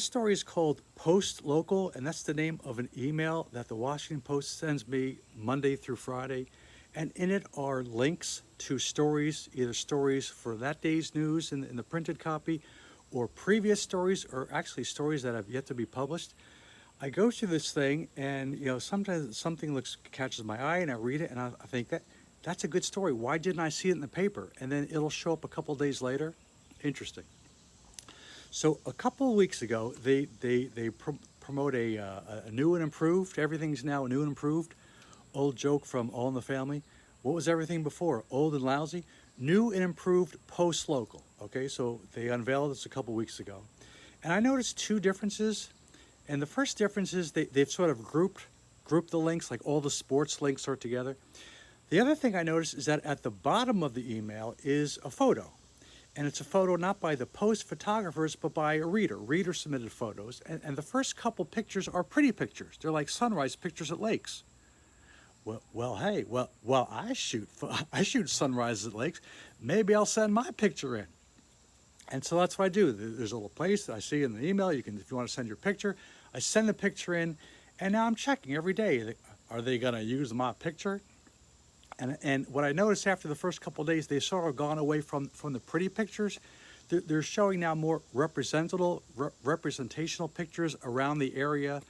This story is called Post Local, and that's the name of an email that the Washington Post sends me Monday through Friday. And in it are links to stories, either stories for that day's news in the printed copy, or previous stories, or actually stories that have yet to be published. I go through this thing, and sometimes something catches my eye, and I read it, and I think that's a good story. Why didn't I see it in the paper? And then it'll show up a couple days later. Interesting. So a couple of weeks ago, they promote a new and improved. Everything's now new and improved. Old joke from All in the Family. What was everything before? Old and lousy. New and improved Post Local. Okay, so they unveiled this a couple weeks ago, and I noticed two differences. And the first difference is they've sort of grouped the links, like all the sports links are together. The other thing I noticed is that at the bottom of the email is a photo. And it's a photo not by the Post photographers, but by a reader. Reader submitted photos. And the first couple pictures are pretty pictures. They're like sunrise pictures at lakes. Hey, I shoot sunrises at lakes. Maybe I'll send my picture in. And so that's what I do. There's a little place that I see in the email. You can, if you want to send your picture, I send the picture in. And now I'm checking every day. Are they going to use my picture? And what I noticed after the first couple of days, they sort of gone away from the pretty pictures. They're showing now more representational pictures around the area.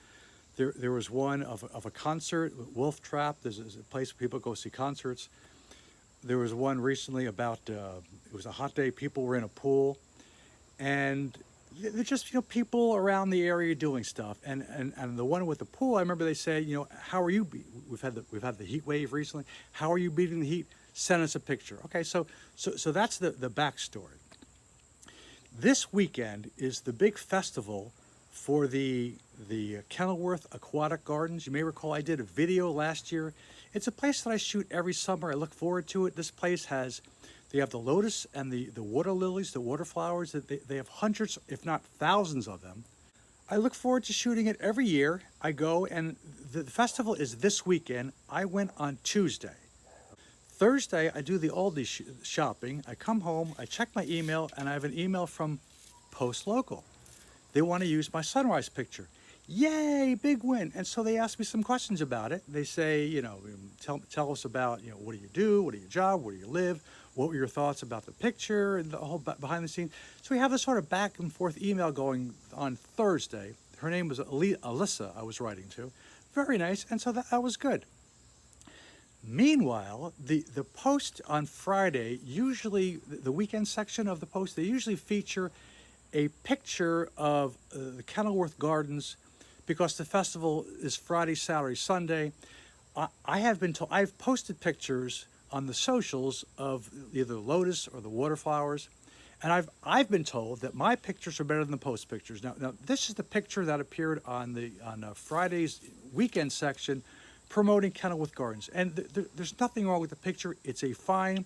There was one of a concert, Wolf Trap. There's a place where people go see concerts. There was one recently about, it was a hot day, people were in a pool. And they're just, people around the area doing stuff. And the one with the pool, I remember they say, how are you? We've had the heat wave recently. How are you beating the heat? Send us a picture. Okay, so that's the backstory. This weekend is the big festival for the Kenilworth Aquatic Gardens. You may recall I did a video last year. It's a place that I shoot every summer. I look forward to it. This place they have the lotus and the water lilies, the water flowers. They have hundreds, if not thousands of them. I look forward to shooting it every year. I go, and the festival is this weekend. I went on Tuesday. Thursday, I do the Aldi shopping. I come home, I check my email, and I have an email from Post Local. They want to use my sunrise picture. Yay, big win. And so they ask me some questions about it. They say, tell us about, what do you do? What are your job? Where do you live? What were your thoughts about the picture and the whole behind the scenes? So we have this sort of back and forth email going on Thursday. Her name was Alyssa, I was writing to. Very nice. And so that was good. Meanwhile, the Post on Friday, usually the weekend section of the Post, they usually feature a picture of the Kenilworth Gardens, because the festival is Friday, Saturday, Sunday. I've posted pictures on the socials of either the lotus or the water flowers, and I've been told that my pictures are better than the Post pictures. Now this is the picture that appeared on Friday's weekend section promoting Kenilworth Gardens, and there's nothing wrong with the picture. It's a fine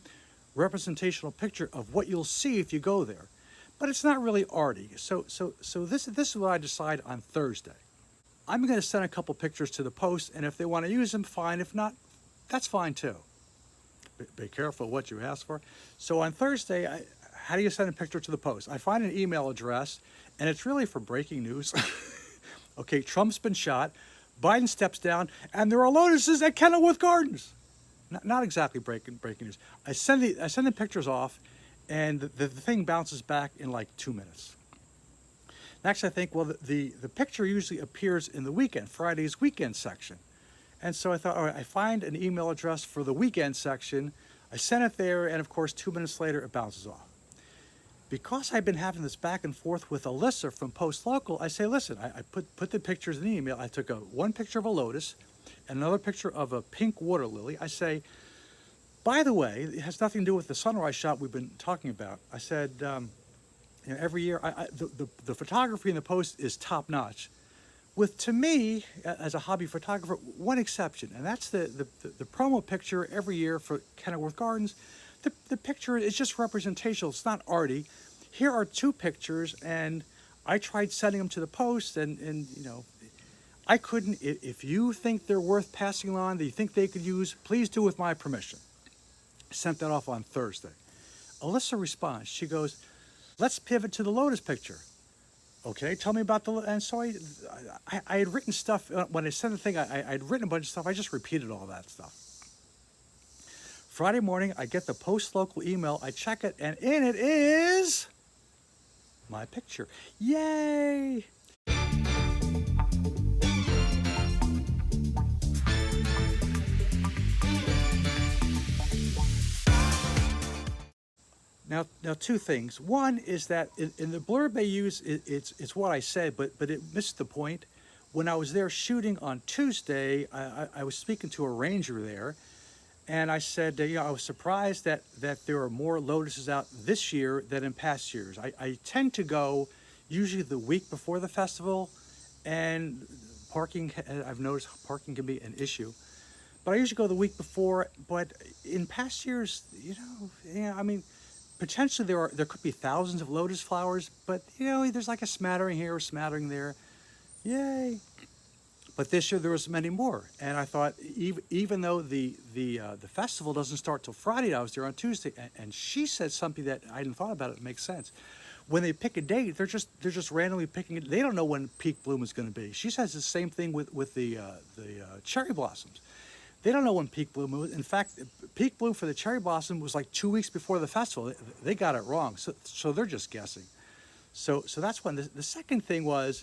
representational picture of what you'll see if you go there, but it's not really arty. So this is what I decide on Thursday. I'm going to send a couple pictures to the Post, and if they want to use them, fine. If not, that's fine too. Be careful what you ask for. So on Thursday, how do you send a picture to the Post? I find an email address, and it's really for breaking news. Okay, Trump's been shot, Biden steps down, and there are lotuses at Kenilworth Gardens. Not exactly breaking news. I send the pictures off, and the thing bounces back in like 2 minutes. Next, I think, well, the picture usually appears in the Friday's weekend section. And so I thought, all right, I find an email address for the weekend section. I send it there, and of course, 2 minutes later, it bounces off. Because I've been having this back and forth with Alyssa from Post Local, I say, listen, I put the pictures in the email. I took one picture of a lotus and another picture of a pink water lily. I say, by the way, it has nothing to do with the sunrise shot we've been talking about. I said, every year, the photography in the Post is top notch. With, to me, as a hobby photographer, one exception, and that's the promo picture every year for Kenilworth Gardens. The picture is just representational. It's not arty. Here are two pictures, and I tried sending them to the Post, and I couldn't. If you think they're worth passing on, that you think they could use, please do with my permission. Sent that off on Thursday. Alyssa responds. She goes, let's pivot to the lotus picture. Okay, tell me about the, and so I had written stuff, when I sent the thing, I'd written a bunch of stuff, I just repeated all that stuff. Friday morning, I get the Post Local email, I check it, and in it is my picture. Yay! Now, two things. One is that in the blurb they use, it's what I said, but it missed the point. When I was there shooting on Tuesday, I was speaking to a ranger there, and I said, I was surprised that there are more lotuses out this year than in past years. I tend to go usually the week before the festival, and parking, I've noticed parking can be an issue. But I usually go the week before, but in past years, I mean, potentially there could be thousands of lotus flowers, but there's like a smattering here, a smattering there. Yay! But this year there was many more, and I thought even though the festival doesn't start till Friday, I was there on Tuesday, and she said something that I hadn't thought about. It makes sense. When they pick a date, they're just randomly picking it. They don't know when peak bloom is going to be. She says the same thing with the cherry blossoms. They don't know when peak bloom was. In fact, peak bloom for the cherry blossom was like 2 weeks before the festival. They got it wrong, so they're just guessing. So that's one. The second thing was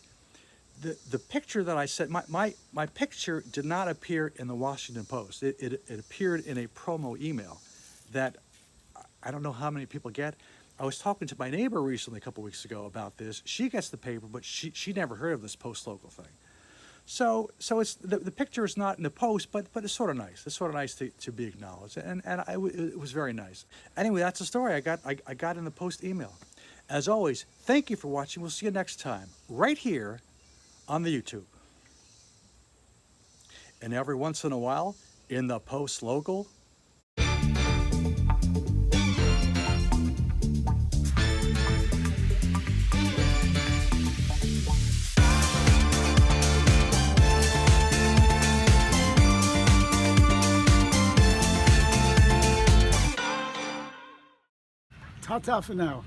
the picture that I sent. My picture did not appear in the Washington Post. It appeared in a promo email that I don't know how many people get. I was talking to my neighbor recently, a couple weeks ago, about this. She gets the paper, but she never heard of this Post Local thing. So it's the picture is not in the Post, but it's sort of nice. It's sort of nice to be acknowledged, and it was very nice. Anyway, that's the story I got in the Post email. As always, thank you for watching. We'll see you next time, right here on the YouTube. And every once in a while, in the Post Local. Ta-ta for now.